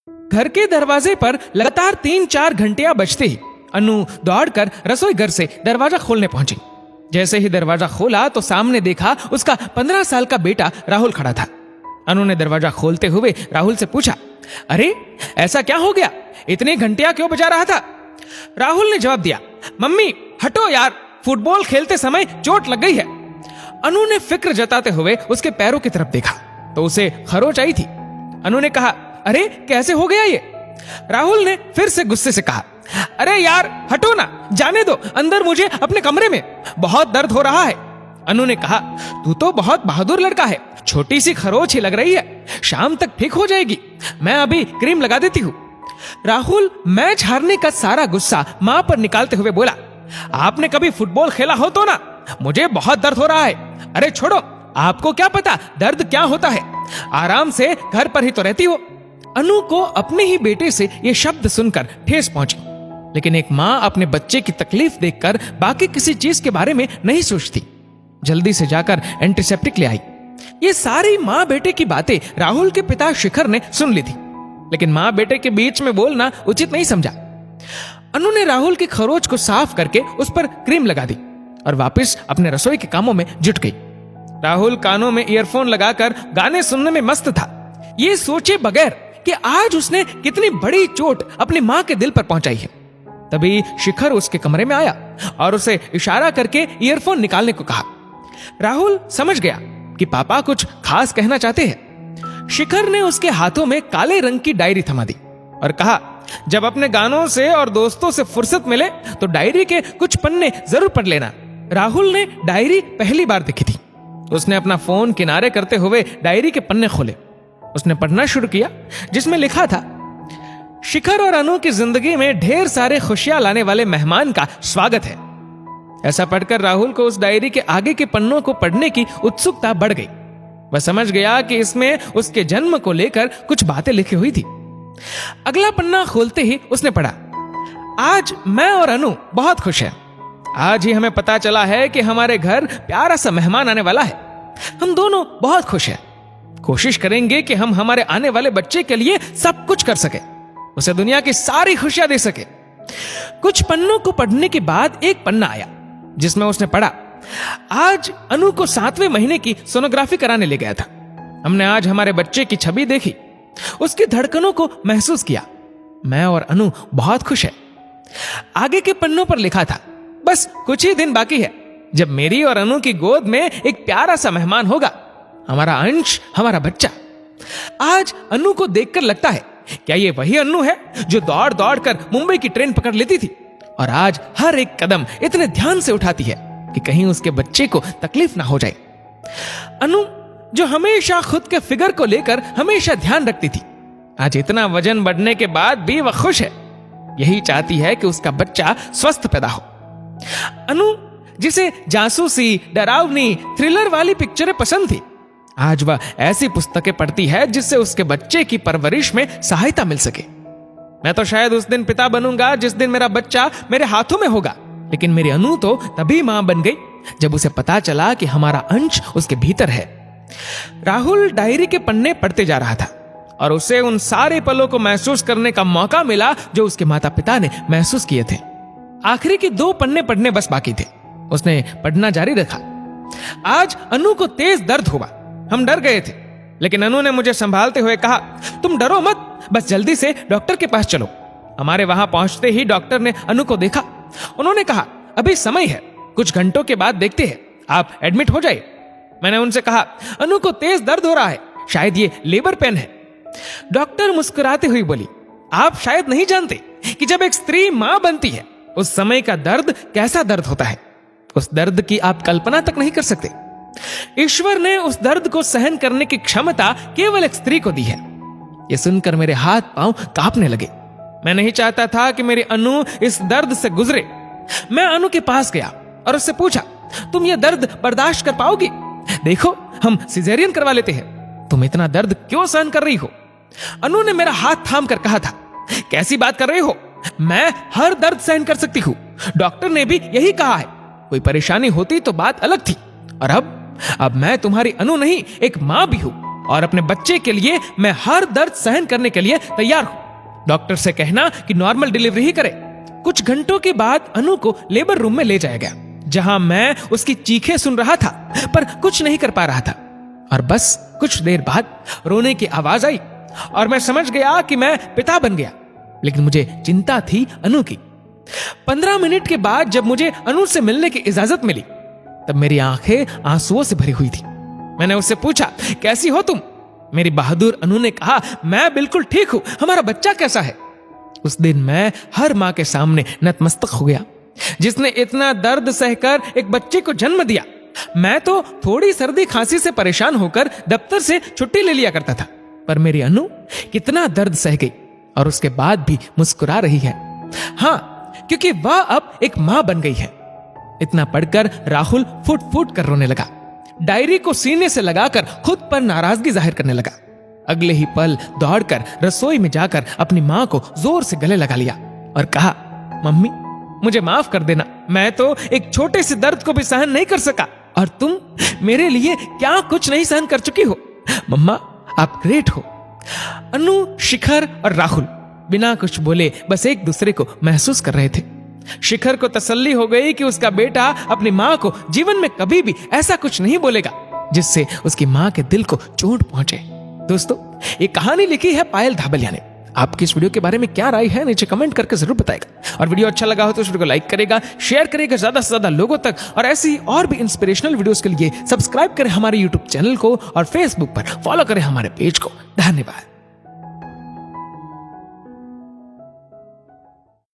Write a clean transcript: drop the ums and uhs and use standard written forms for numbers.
घर के दरवाजे पर लगातार 3-4 घंटियां बजते ही अनु दौड़कर रसोई घर से दरवाजा खोलने पहुंची। जैसे ही दरवाजा खोला तो सामने देखा उसका 15 साल का बेटा राहुल खड़ा था। अनु ने दरवाजा खोलते हुए राहुल से पूछा, अरे ऐसा क्या हो गया, इतनी घंटियां क्यों बजा रहा था? राहुल ने जवाब दिया, मम्मी हटो यार, फुटबॉल खेलते समय चोट लग गई है। अनु ने फिक्र जताते हुए उसके पैरों की तरफ देखा तो उसे खरोच आई थी। अनु ने कहा, अरे कैसे हो गया ये? राहुल ने फिर से गुस्से से कहा, अरे यार हटो ना, जाने दो, अंदर मुझे अपने कमरे में बहुत दर्द हो रहा है। अनु ने कहा, तू तो बहुत बहादुर लड़का है, छोटी सी खरोच ही लग रही है, शाम तक ठीक हो जाएगी, मैं अभी क्रीम लगा देती हूँ। राहुल मैच हारने का सारा गुस्सा मां पर निकालते हुए बोला, आपने कभी फुटबॉल खेला हो तो ना, मुझे बहुत दर्द हो रहा है। अरे छोड़ो, आपको क्या पता दर्द क्या होता है, आराम से घर पर ही तो रहती हो। अनु को अपने ही बेटे से ये शब्द सुनकर ठेस पहुंची, लेकिन एक मां अपने बच्चे की तकलीफ देखकर बाकी किसी चीज के बारे में नहीं सोचती। जल्दी से जाकर एंटीसेप्टिक ले आई। ये सारी मां बेटे की बातें राहुल के पिता शिखर ने सुन ली थी, लेकिन मां बेटे के बीच में बोलना उचित नहीं समझा। अनु ने राहुल की खरोच को साफ करके उस पर क्रीम लगा दी और वापस अपने रसोई के कामों में जुट गई। राहुल कानों में ईयरफोन लगाकर गाने सुनने में मस्त था, ये सोचे बगैर कि आज उसने कितनी बड़ी चोट अपनी मां के दिल पर पहुंचाई है। तभी शिखर उसके कमरे में आया और उसे इशारा करके ईयरफोन निकालने को कहा। राहुल समझ गया कि पापा कुछ खास कहना चाहते हैं। शिखर ने उसके हाथों में काले रंग की डायरी थमा दी और कहा, जब अपने गानों से और दोस्तों से फुर्सत मिले तो डायरी के कुछ पन्ने जरूर पढ़ लेना। राहुल ने डायरी पहली बार देखी थी। उसने अपना फोन किनारे करते हुए डायरी के पन्ने खोले। उसने पढ़ना शुरू किया, जिसमें लिखा था, शिखर और अनु की जिंदगी में ढेर सारे खुशियां लाने वाले मेहमान का स्वागत है। ऐसा पढ़कर राहुल को उस डायरी के आगे के पन्नों को पढ़ने की उत्सुकता बढ़ गई। वह समझ गया कि इसमें उसके जन्म को लेकर कुछ बातें लिखी हुई थी। अगला पन्ना खोलते ही उसने पढ़ा, आज मैं और अनु बहुत खुश हैं। आज ही हमें पता चला है कि हमारे घर प्यारा सा मेहमान आने वाला है। हम दोनों बहुत खुश हैं। कोशिश करेंगे कि हम हमारे आने वाले बच्चे के लिए सब कुछ कर सके, उसे दुनिया की सारी खुशियां दे सके। कुछ पन्नों को पढ़ने के बाद एक पन्ना आया जिसमें उसने पढ़ा, आज अनु को 7वें महीने की सोनोग्राफी कराने ले गया था। हमने आज हमारे बच्चे की छवि देखी, उसकी धड़कनों को महसूस किया। मैं और अनु बहुत खुश है। आगे के पन्नों पर लिखा था, बस कुछ ही दिन बाकी है जब मेरी और अनु की गोद में एक प्यारा सा मेहमान होगा, हमारा अंश, हमारा बच्चा। आज अनु को देखकर लगता है, क्या ये वही अनु है जो दौड़ दौड़ कर मुंबई की ट्रेन पकड़ लेती थी और आज हर एक कदम इतने ध्यान से उठाती है कि कहीं उसके बच्चे को तकलीफ ना हो जाए। अनु जो हमेशा खुद के फिगर को लेकर हमेशा ध्यान रखती थी, आज इतना वजन बढ़ने के बाद भी वह खुश है। यही चाहती है कि उसका बच्चा स्वस्थ पैदा हो। अनु जिसे जासूसी, डरावनी, थ्रिलर वाली पिक्चरें पसंद थी, आज वह ऐसी पुस्तकें पढ़ती है जिससे उसके बच्चे की परवरिश में सहायता मिल सके। मैं तो शायद उस दिन पिता बनूंगा जिस दिन मेरा बच्चा मेरे हाथों में होगा, लेकिन मेरी अनु तो तभी मां बन गई जब उसे पता चला कि हमारा अंश उसके भीतर है। राहुल डायरी के पन्ने पढ़ते जा रहा था और उसे उन सारे पलों को महसूस करने का मौका मिला जो उसके माता पिता ने महसूस किए थे। आखिरी के 2 पन्ने पढ़ने बस बाकी थे। उसने पढ़ना जारी रखा। आज अनु को तेज दर्द हुआ। हम डर गए थे, लेकिन अनु ने मुझे संभालते हुए कहा, तुम डरो मत, बस जल्दी से डॉक्टर के पास चलो। हमारे वहां पहुंचते ही डॉक्टर ने अनु को देखा। उन्होंने कहा, अभी समय है, कुछ घंटों के बाद देखते हैं, आप एडमिट हो जाए। मैंने उनसे कहा, अनु को तेज दर्द हो रहा है, शायद ये लेबर पेन है। डॉक्टर मुस्कुराती हुई बोली, आप शायद नहीं जानते कि जब एक स्त्री मां बनती है उस समय का दर्द कैसा दर्द होता है। उस दर्द की आप कल्पना तक नहीं कर सकते। ईश्वर ने उस दर्द को सहन करने की क्षमता केवल एक स्त्री को दी है। यह सुनकर मेरे हाथ पांव कांपने लगे। मैं नहीं चाहता था कि मेरी अनु इस दर्द से गुजरे। मैं अनु के पास गया और उससे पूछा, तुम ये दर्द बर्दाश्त कर पाओगी? देखो, हम सिजेरियन करवा लेते हैं, तुम इतना दर्द क्यों सहन कर रही हो? अनु ने मेरा हाथ थाम कर कहा था, कैसी बात कर रहे हो, मैं हर दर्द सहन कर सकती हूँ। डॉक्टर ने भी यही कहा है। कोई परेशानी होती तो बात अलग थी, और अब मैं तुम्हारी अनु नहीं, एक मां भी हूं। और अपने बच्चे के लिए मैं हर दर्द सहन करने के लिए तैयार हूं। डॉक्टर से कहना कि नॉर्मल डिलीवरी ही करे। कुछ घंटों के बाद अनु को लेबर रूम में ले जाया गया, जहां मैं उसकी चीखें सुन रहा था पर कुछ नहीं कर पा रहा था। और बस कुछ देर बाद रोने की आवाज आई और मैं समझ गया कि मैं पिता बन गया। लेकिन मुझे चिंता थी अनु की। 15 मिनट के बाद जब मुझे अनु से मिलने की इजाजत मिली, तब मेरी आंखें आंसुओं से भरी हुई थी। मैंने उससे पूछा, कैसी हो तुम? मेरी बहादुर अनु ने कहा, मैं बिल्कुल ठीक हूं, हमारा बच्चा कैसा है? उस दिन मैं हर मां के सामने नतमस्तक हो गया, जिसने इतना दर्द सहकर एक बच्चे को जन्म दिया। मैं तो थोड़ी सर्दी खांसी से परेशान होकर दफ्तर से छुट्टी ले लिया करता था, पर मेरी अनु कितना दर्द सह गई और उसके बाद भी मुस्कुरा रही है। हां, क्योंकि वह अब एक मां बन गई है। इतना पढ़कर राहुल फुट फुट कर रोने लगा। डायरी को सीने से लगाकर खुद पर नाराजगी जाहिर करने लगा। अगले ही पल दौड़कर रसोई में जाकर अपनी मां को जोर से गले लगा लिया और कहा, मम्मी मुझे माफ कर देना, मैं तो एक छोटे से दर्द को भी सहन नहीं कर सका और तुम मेरे लिए क्या कुछ नहीं सहन कर चुकी हो। मम्मा आप ग्रेट हो। अनु, शिखर और राहुल बिना कुछ बोले बस एक दूसरे को महसूस कर रहे थे। शिखर को तसल्ली हो गई कि उसका बेटा अपनी मां को जीवन में कभी भी ऐसा कुछ नहीं बोलेगा जिससे उसकी मां के दिल को चोट पहुंचे। दोस्तों, ये कहानी लिखी है पायल धाबलिया ने। आपकी इस वीडियो के बारे में क्या राय है नीचे कमेंट करके जरूर बताएगा। और वीडियो अच्छा लगा हो तो इस वीडियो को लाइक करेगा, शेयर करेगा ज्यादा से ज्यादा लोगों तक। और ऐसी और भी इंस्पिरेशनल वीडियोस के लिए सब्सक्राइब करें हमारे यूट्यूब चैनल को और फेसबुक पर फॉलो करें हमारे पेज को। धन्यवाद।